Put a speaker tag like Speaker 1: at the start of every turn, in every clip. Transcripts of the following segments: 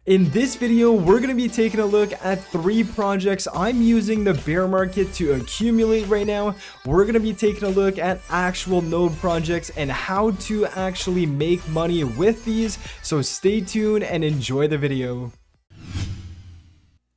Speaker 1: In this video, we're going to be taking a look at 3 projects I'm using the bear market to accumulate right now. We're going to be taking a look at actual node projects and how to actually make money with these. So stay tuned and enjoy the video.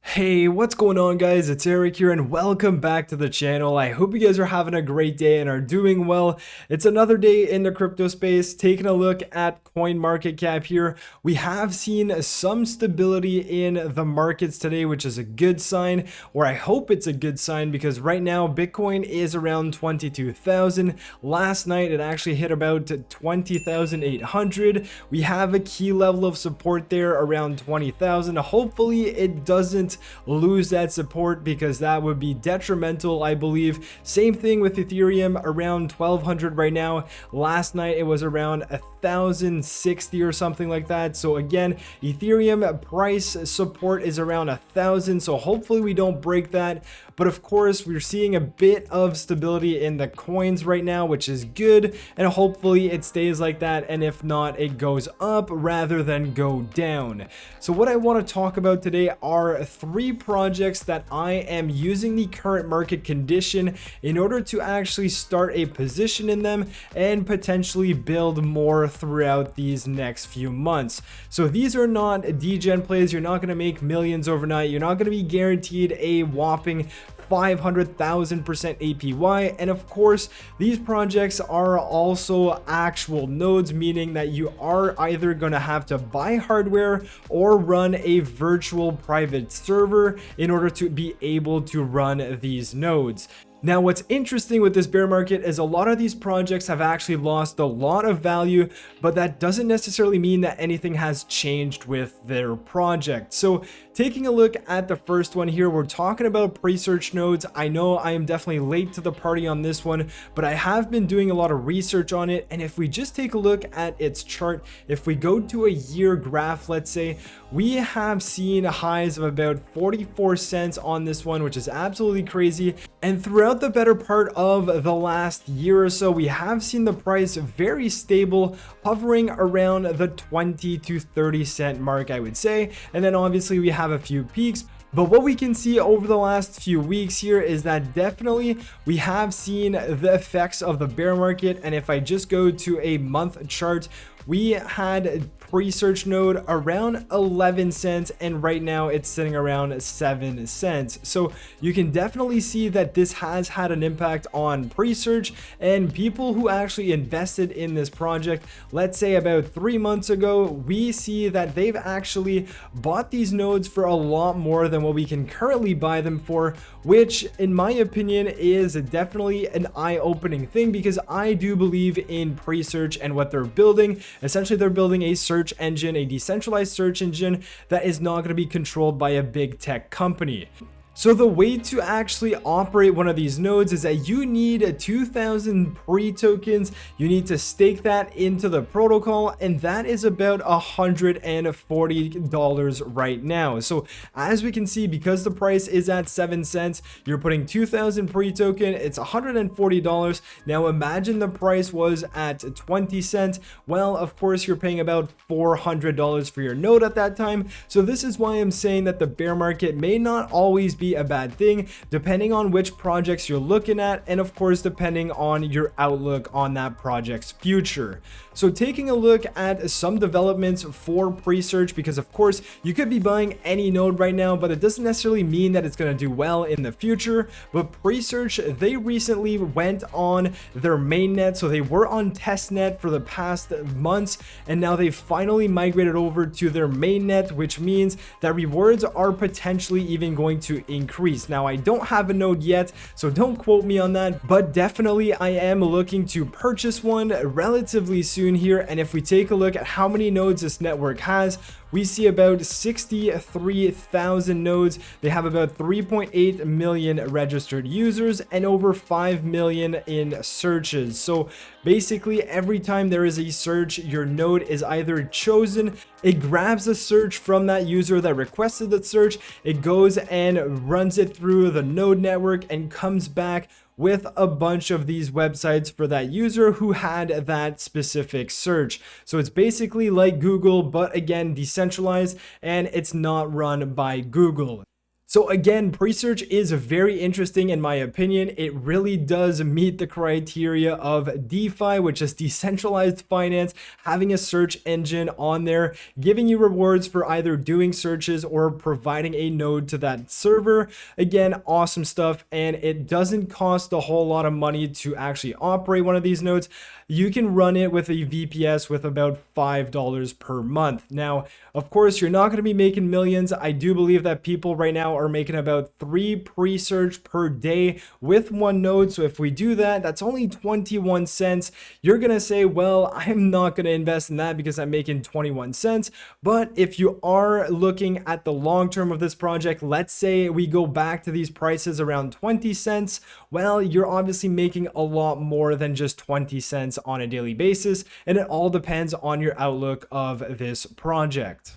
Speaker 1: Hey, what's going on, guys? It's Eric here and welcome back to the channel. I hope you guys are having a great day and are doing well. It's another day in the crypto space. Taking a look at CoinMarketCap here. We have seen some stability in the markets today, which is a good sign, or I hope it's a good sign, because right now Bitcoin is around 22,000. Last night it actually hit about 20,800. We have a key level of support there around 20,000. Hopefully it doesn't lose that support, because that would be detrimental, I believe. Same thing with Ethereum, around 1200 right now. Last night it was around 1060 or something like that. So again, Ethereum price support is around 1000, so hopefully we don't break that. But of course, we're seeing a bit of stability in the coins right now, which is good, and hopefully it stays like that, and if not, it goes up rather than go down. So what I want to talk about today are 3 projects that I am using the current market condition in order to actually start a position in them and potentially build more throughout these next few months. So these are not degen plays. You're not going to make millions overnight. You're not going to be guaranteed a whopping 500,000% APY. And of course, these projects are also actual nodes, meaning that you are either going to have to buy hardware or run a virtual private server in order to be able to run these nodes. Now, what's interesting with this bear market is a lot of these projects have actually lost a lot of value, but that doesn't necessarily mean that anything has changed with their project. So taking a look at the first one here, we're talking about pre-search nodes. I know I am definitely late to the party on this one, but I have been doing a lot of research on it. And if we just take a look at its chart, if we go to a year graph, let's say, we have seen highs of about 44 cents on this one, which is absolutely crazy. And throughout the better part of the last year or so, we have seen the price very stable, hovering around the 20 to 30 cent mark, I would say. And then obviously we have a few peaks. But what we can see over the last few weeks here is that definitely we have seen the effects of the bear market. And if I just go to a month chart, we had pre-search node around 11 cents, and right now it's sitting around 7 cents. So you can definitely see that this has had an impact on pre-search, and people who actually invested in this project, let's say about 3 months ago, we see that they've actually bought these nodes for a lot more than what we can currently buy them for, which in my opinion is definitely an eye-opening thing, because I do believe in pre-search and what they're building. Essentially, they're building a search engine, a decentralized search engine that is not going to be controlled by a big tech company. So the way to actually operate one of these nodes is that you need 2,000 pre-tokens. You need to stake that into the protocol, and that is about $140 right now. So as we can see, because the price is at 7 cents, you're putting 2,000 pre-token, it's $140. Now imagine the price was at 20 cents. Well, of course, you're paying about $400 for your node at that time. So this is why I'm saying that the bear market may not always be a bad thing, depending on which projects you're looking at, and of course depending on your outlook on that project's future. So taking a look at some developments for pre-search, because of course you could be buying any node right now, but it doesn't necessarily mean that it's going to do well in the future. But pre-search, they recently went on their mainnet, so they were on testnet for the past months, and now they've finally migrated over to their mainnet, which means that rewards are potentially even going to increase. Now, I don't have a node yet, so don't quote me on that, but definitely I am looking to purchase one relatively soon here. And if we take a look at how many nodes this network has, we see about 63,000 nodes. They have about 3.8 million registered users and over 5 million in searches. So basically, every time there is a search, your node is either chosen, it grabs a search from that user that requested that search, it goes and runs it through the node network and comes back with a bunch of these websites for that user who had that specific search. So it's basically like Google, but again, decentralized, and it's not run by Google. So again, pre-search is very interesting in my opinion. It really does meet the criteria of DeFi, which is decentralized finance, having a search engine on there, giving you rewards for either doing searches or providing a node to that server. Again, awesome stuff, and it doesn't cost a whole lot of money to actually operate one of these nodes. You can run it with a VPS with about $5 per month. Now, of course, you're not going to be making millions. I do believe that people right now are making about 3 pre-search per day with one node. So if we do that, that's only 21 cents. You're going to say, well, I'm not going to invest in that because I'm making 21 cents. But if you are looking at the long term of this project, let's say we go back to these prices around 20 cents. Well, you're obviously making a lot more than just 20 cents on a daily basis. And it all depends on your outlook of this project.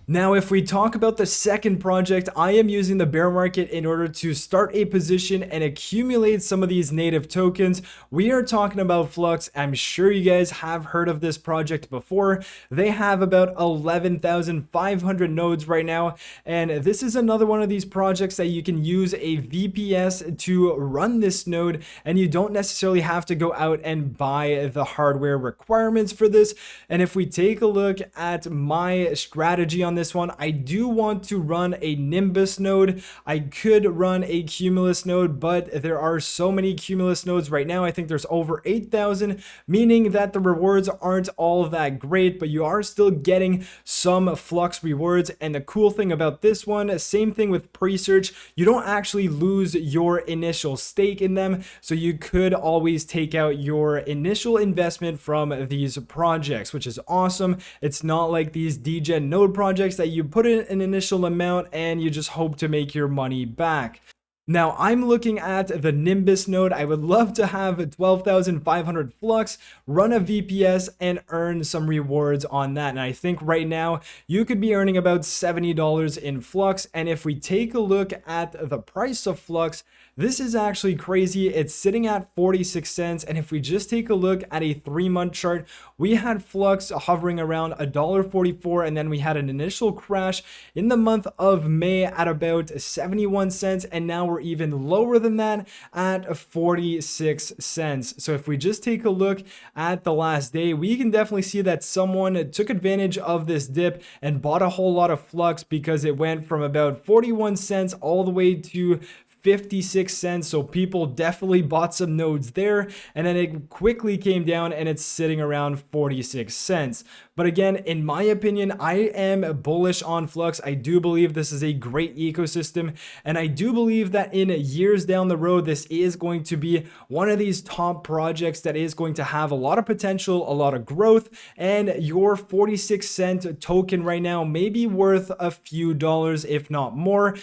Speaker 1: Now, if we talk about the second project, I am using the bear market in order to start a position and accumulate some of these native tokens. We are talking about Flux. I'm sure you guys have heard of this project before. They have about 11,500 nodes right now. And this is another one of these projects that you can use a VPS to run this node. And you don't necessarily have to go out and buy the hardware requirements for this. And if we take a look at my strategy on this one, I do want to run a Nimbus node. I could run a Cumulus node, but there are so many Cumulus nodes right now. I think there's over 8,000, meaning that the rewards aren't all that great, but you are still getting some Flux rewards. And the cool thing about this one, same thing with pre-search, you don't actually lose your initial stake in them. So you could always take out your initial investment from these projects, which is awesome. It's not like these degen node projects that you put in an initial amount and you just hope to make your money back. Now, I'm looking at the Nimbus node. I would love to have 12,500 Flux, run a VPS, and earn some rewards on that. And I think right now you could be earning about $70 in Flux. And if we take a look at the price of Flux, this is actually crazy. It's sitting at 46 cents. And if we just take a look at a 3-month chart, we had Flux hovering around $1.44, and then we had an initial crash in the month of May at about 71 cents, and now we're even lower than that at 46 cents. So if we just take a look at the last day, we can definitely see that someone took advantage of this dip and bought a whole lot of Flux because it went from about 41 cents all the way to 56 cents. So people definitely bought some nodes there, and then it quickly came down and it's sitting around 46 cents. But again, in my opinion, I am bullish on Flux. I do believe this is a great ecosystem, and I do believe that in years down the road, this is going to be one of these top projects that is going to have a lot of potential, a lot of growth, and your 46 cent token right now may be worth a few dollars, if not more.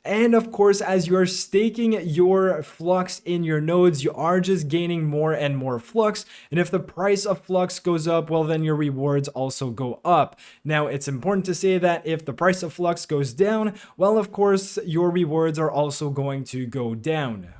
Speaker 1: And of course, as you're staking your Flux in your nodes, you are just gaining more and more Flux. And if the price of Flux goes up, well, then your rewards also go up. Now, it's important to say that if the price of Flux goes down, well, of course, your rewards are also going to go down.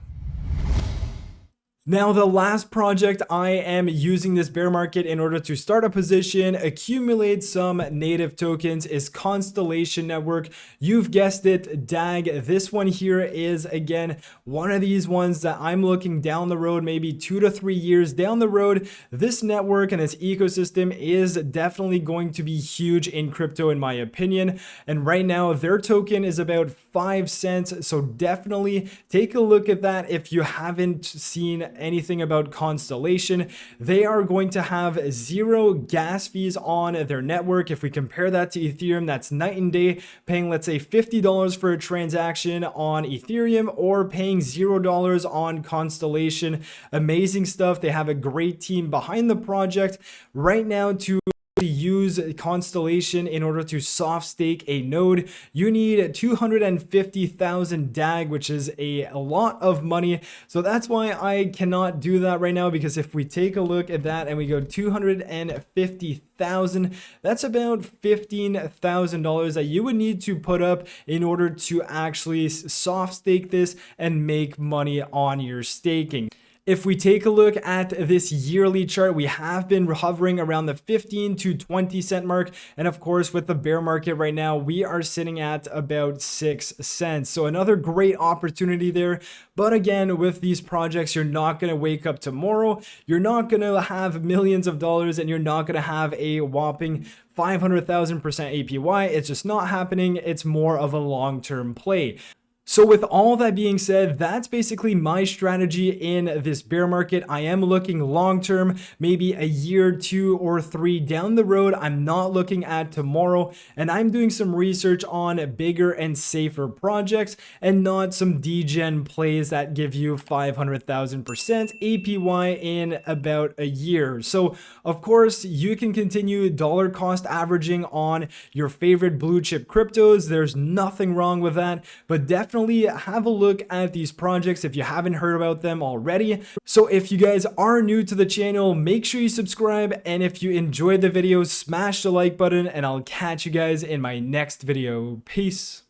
Speaker 1: Now, the last project I am using this bear market in order to start a position, accumulate some native tokens, is Constellation Network. You've guessed it, DAG. This one here is, again, one of these ones that I'm looking down the road, maybe 2 to 3 years down the road. This network and its ecosystem is definitely going to be huge in crypto, in my opinion. And right now, their token is about 5 cents. So definitely take a look at that if you haven't seen anything about Constellation. They are going to have 0 gas fees on their network. If we compare that to Ethereum, that's night and day, paying, let's say, $50 for a transaction on Ethereum or paying $0 on Constellation. Amazing stuff. They have a great team behind the project right now to use Constellation in order to soft stake a node, you need 250,000 DAG, which is a lot of money. So that's why I cannot do that right now, because if we take a look at that and we go 250,000, that's about $15,000 that you would need to put up in order to actually soft stake this and make money on your staking. If we take a look at this yearly chart, we have been hovering around the 15 to 20 cent mark. And of course, with the bear market right now, we are sitting at about 6 cents. So another great opportunity there. But again, with these projects, you're not going to wake up tomorrow. You're not going to have millions of dollars, and you're not going to have a whopping 500,000% APY. It's just not happening. It's more of a long-term play. So with all that being said, that's basically my strategy in this bear market. I am looking long term, maybe a year, 2 or 3 down the road. I'm not looking at tomorrow, and I'm doing some research on bigger and safer projects and not some degen plays that give you 500,000% APY in about a year. So of course, you can continue dollar cost averaging on your favorite blue chip cryptos. There's nothing wrong with that, but definitely have a look at these projects if you haven't heard about them already. So if you guys are new to the channel, make sure you subscribe, and if you enjoyed the video, smash the like button, and I'll catch you guys in my next video. Peace.